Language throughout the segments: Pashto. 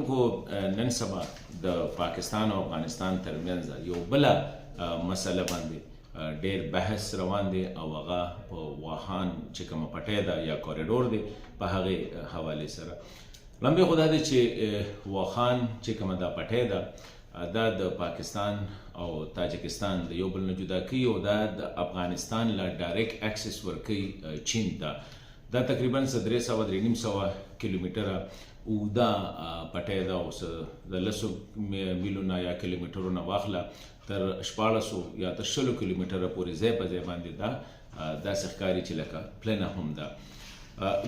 کو نن سبا د پاکستان او افغانستان ترمنځ یو بل مسله باندې ډېر بحث روان دی او هغه په واخان چې کومه پټۍ ده یا کوریډور دی په هغې حوالې سره. لنډۍ خو دا دی چې واخان چې کومه دا پټۍ ده دا د پاکستان او تاجکستان د یو بل نه جدا کوي او دا د افغانستان له ډایرکټ اکسس ورکوي چین ته. دا تقریبا 300 کیلومتره اوږده پټۍ ده او د 10 میلونو یا کیلومترو نه واخله تر 1400 یا تر 100 کیلومتره پورې ځای په ځای باندې دا داسې ښکاري چې لکه پلنه هم ده.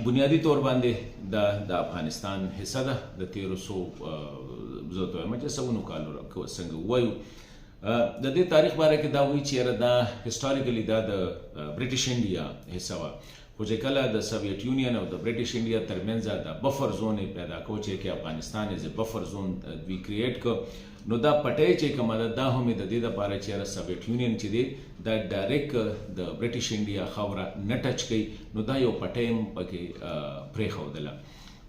بنیادي طور باندې دا د افغانستان حصه ده د 1300 زه ته وایم چې سوونو کالو څنګه ووایو. د دې تاریخ باره کې دا وایي چې یاره دا هسټوریکلی دا د برټش انډیا حصه وه، خو چې کله د سوویت یونین او د برټش انډیا ترمنځ د بفر زون پیدا کو چې افغانستان از بفر زون دوی کریټ کو، نو دا پټۍ چې کومه ده دا هم د دې دپاره چې سوویت یونین چې دی دا ډایرکټ د برټش انډیا خاوره نه ټچ کوي، نو دا یو پټۍ هم پکې پرېښودله.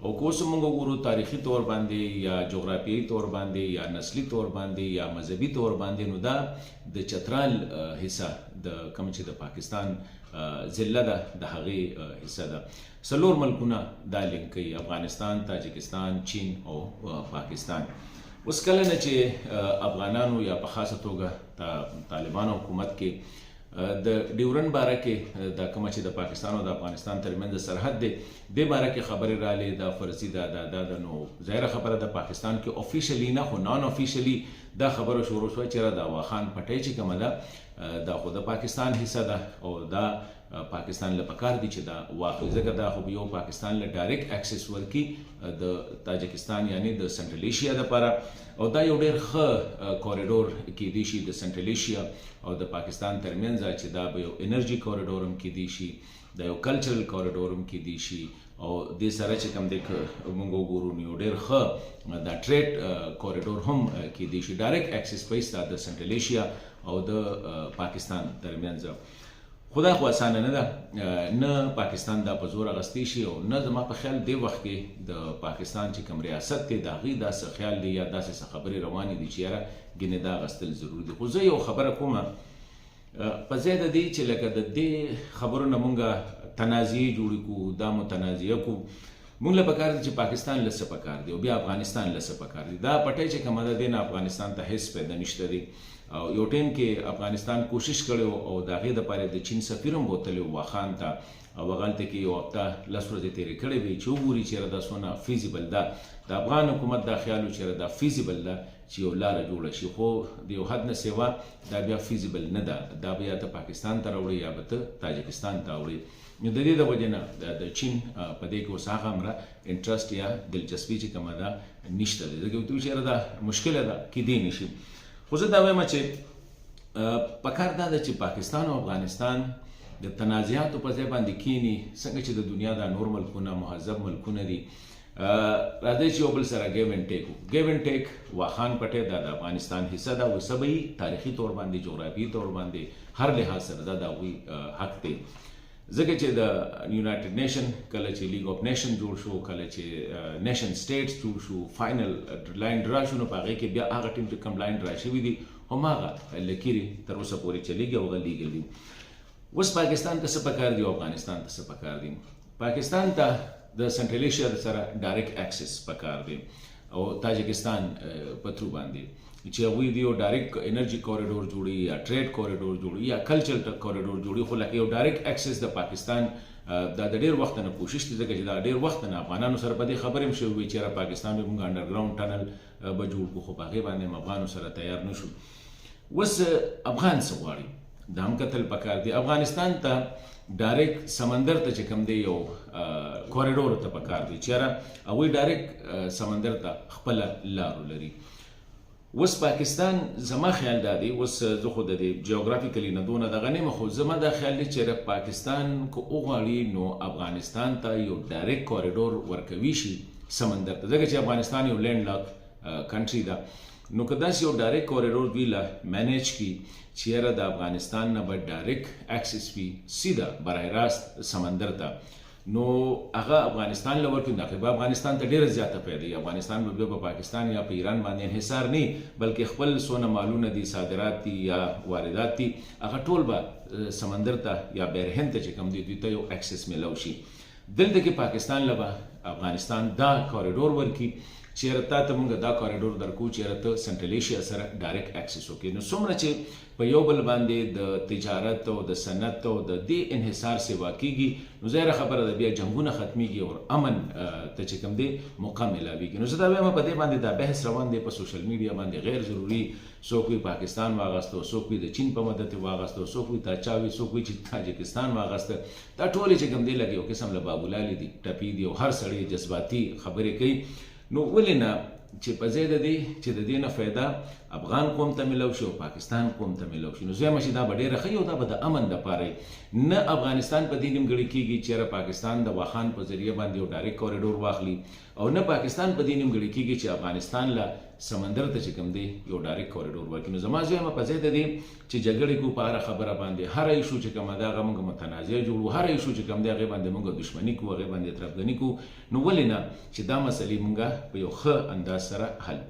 او که اوس موږ وګورو تاریخي طور باندې یا جغرافیایي طور باندې یا نسلي طور باندې یا مذهبي طور باندې، نو دا د چترال حصه د کوم چې د پاکستان ضلع ده د هغې حصه ده. 4 ملکونه دا لینک کوي: افغانستان، تاجکستان، چین او پاکستان. اوس کله نه چې افغانانو یا په خاصه توګه طالبانو حکومت کې د ډیورن باره کې دا کومه چې د پاکستان او د افغانستان ترمنځ سرحد دی دې باره کې خبرې رالې، دا فرضي ده نو ظاهره خبره د پاکستان کې افیشلی نه خو نان افیشلی دا خبره شروع شوه چې د واخان پټۍ چې کومه ده دا خو د پاکستان حصه ده او دا پاکستان له پکار دی چې دا واخلي، ځکه دا خو یو پاکستان له ډایرکټ اکسس ورکي د تاجکستان یعنی د سنټرل ایشیا دپاره، او دا یو ډېر ښه کوریډور کیدی شي د سنټرل ایشیا او د پاکستان ترمنځ، چې دا به یو انرژي کوریډور هم کیدی شي، دا یو کلچرل کوریډور هم کیدی شي، او دې سره چې کوم دی موږ وګورو نو یو ډېر ښه دا ټریډ کوریډور هم کیدی شي. ډایرکټ اکسس پیسته د سنټرل ایشیا او د پاکستان ترمنځ. خو دا خو اسانه نه ده، نه پاکستان دا په زور اخیستی شي او نه زما په خیال دې وخت کې د پاکستان چې کوم ریاست دی د هغې داسې خیال دی یا داسې څه خبرې روانې دي چې یاره ګینې دا اخیستل ضروري دي. خو زه یو خبره کومه په ځای د دې چې لکه د دې خبرو نه مونږ تنازعې جوړې کړو، دا متنازعه کړو. مونږ له پکار دي چې پاکستان له څه پکار دی او بیا افغانستان له څه پکار دی. دا پټۍ چې کومه ده دې نه افغانستان ته هیڅ پیدا نشته دی. او یو ټیم کې افغانستان کوشش کړی او د هغې دپاره د چین سفیر هم بوتلی واخان ته، او هغلته کې یو هفته 10 ورځې تېرې کړې وې چې وګوري چېرې دا څونه فیزیبل ده. د افغان حکومت دا خیال و چېرې دا فیزیبل ده چې یو لاره جوړه شي، خو د یو حد نه سیوا دا بیا فیزیبل نه ده. دا به یا ته پاکستان ته راوړي یا به ته تاجکستان ته راوړي. نو د دې د وجې نه د چین په دې کې اوس هغه همره انټرسټ یا دلچسپي چې کومه ده نشته دی، ځکه ورته وایي چېرې دا مشکله ده کیدی نه شي. خو زه دا وایم چې پکار دا ده چې پاکستان او افغانستان د تنازعاتو په ځای باندې کینی، څنګه چې د دنیا دا نور ملکونه مهذب ملکونه دي، راځئ چې یو بل سره ګیو اینډ ټیک وکړو. ګیو اینډ ټیک واخان پټۍ دا د افغانستان حصه ده او څه به یي تاریخي طور باندې جغرافیایي طور باندې هر لحاظ سره دا د هغوی حق دی. ځکه چې د یونایټډ نیشن کله چې لیګ اف نیشن جوړ شو، کله چې نیشن سټیټس جوړ شو، فاینل لاین ډرا شو، نو په هغې کې بیا هغه ټیم چې کوم لاین ډرا شوي دي هماغه لکیرې تر اوسه پورې چلیږي او هغه لیګل دي. اوس پاکستان ته څه پکار دي او افغانستان ته څه پکار دي؟ پاکستان ته د سنټرل ایشیا سره ډایرکټ اکسس پکار دی او تاجکستان په تھرو باندې چې هغوی د یو ډایرکټ انرژي کوریډور جوړي یا ټریډ کوریډور جوړي یا کلچرل کوریډور جوړي، خو لکه یو ډایرکټ اکسس د پاکستان دا د ډېر وخت نه کوشش دی، ځکه چې دا ډېر وخت نه افغانانو سره په دې خبرې هم شوې وي چې پاکستان به موږ انډرګراونډ ټنل به جوړ کړو، خو په هغې باندې هم افغانو سره تیار نه شو. اوس افغان څه غواړي دا هم کتل پکار دی. افغانستان ته ډایرکټ سمندر ته چې کوم دی یو کوریډور ته پکار دی چې یاره هغوی ډایرکټ سمندر ته خپله لارو لري. اوس پاکستان زما خیال دا دی، اوس زه خو د دې جیوګرافیکلی نه دونه دغه نه یم، خو زما دا خیال دی چې پاکستان که وغواړي نو افغانستان ته یو ډایرکټ کوریډور ورکوي شي سمندر ته، ځکه چې افغانستان یو لینډ لاک کنټري ده. نو که داسې یو ډایرکټ کوریډور دوی له مینیج کړي چې یاره د افغانستان نه به ډایرکټ اکسس وي سیده برای راست سمندر ته، نو هغه افغانستان له ورکړي، دا به افغانستان ته ډېره زیاته پیدا افغانستان به په پاکستان یا په ایران باندې انحصار نه، بلکې خپل څونه مالونه دي، صادرات دي یا واردات دي، هغه ټول به سمندر ته یا بحرهند ته چې کوم دي دوی ته یو اکسس میلاو شي. دلته کې پاکستان له به افغانستان دا کوریډور ورکړي چیرې تا ته موږ دا کوریډور درکو چیرې ته سنټرل ایشیا سره ډایرکټ اکسس وکړي. نو څومره چې په یو بل باندې د تجارت او د صنعت او د دې انحصار سیوا کیږي، نو ظاهره خبره ده بیا جنګونه ختمیږي او امن ته چې کوم دی موقع ملاویږي. نو زه دا وایم په دې باندې دا بحث روان دی په سوشل میډیا باندې غیر ضروري، څوک وي پاکستان واغسته، څوک وي د چین په مدد واغسته، څوک وي تاچاوي، څوک وي چې تاجکستان واغسته، دا ټول چې کوم دی لګي یو قسم له بابولالي دي، ټپي دي او هر سړی جذباتي خبرې کوي. نو ولې نه چې په ځای د دې چې د دې نه فایده افغان قوم ته میلاو شي او پاکستان قوم ته میلاو شي، نو زه چې دا به ډېره ښه او دا به د امن دپاره نه افغانستان په دې نیمګړی کېږي چېرې پاکستان د واخان په ذریعه باندې یو ډایرکټ کوریډور واخلي، او نه پاکستان په دې نیمګړی کېږي چې افغانستان له سمندر ته چې کوم دی یو ډایرکټ کوریډور ورکړي. نو زما زه په ځای د دې چې جګړې کو په هره خبره باندې هر ایشو چې کومه ده هغه موږ متنازع جوړو، هر ایشو چې کوم دی هغې باندې موږ دښمني کوو، هغې باندې طرفدني کوو، نو ولې نه چې دا مسلې موږ په یو ښه انداز سره حل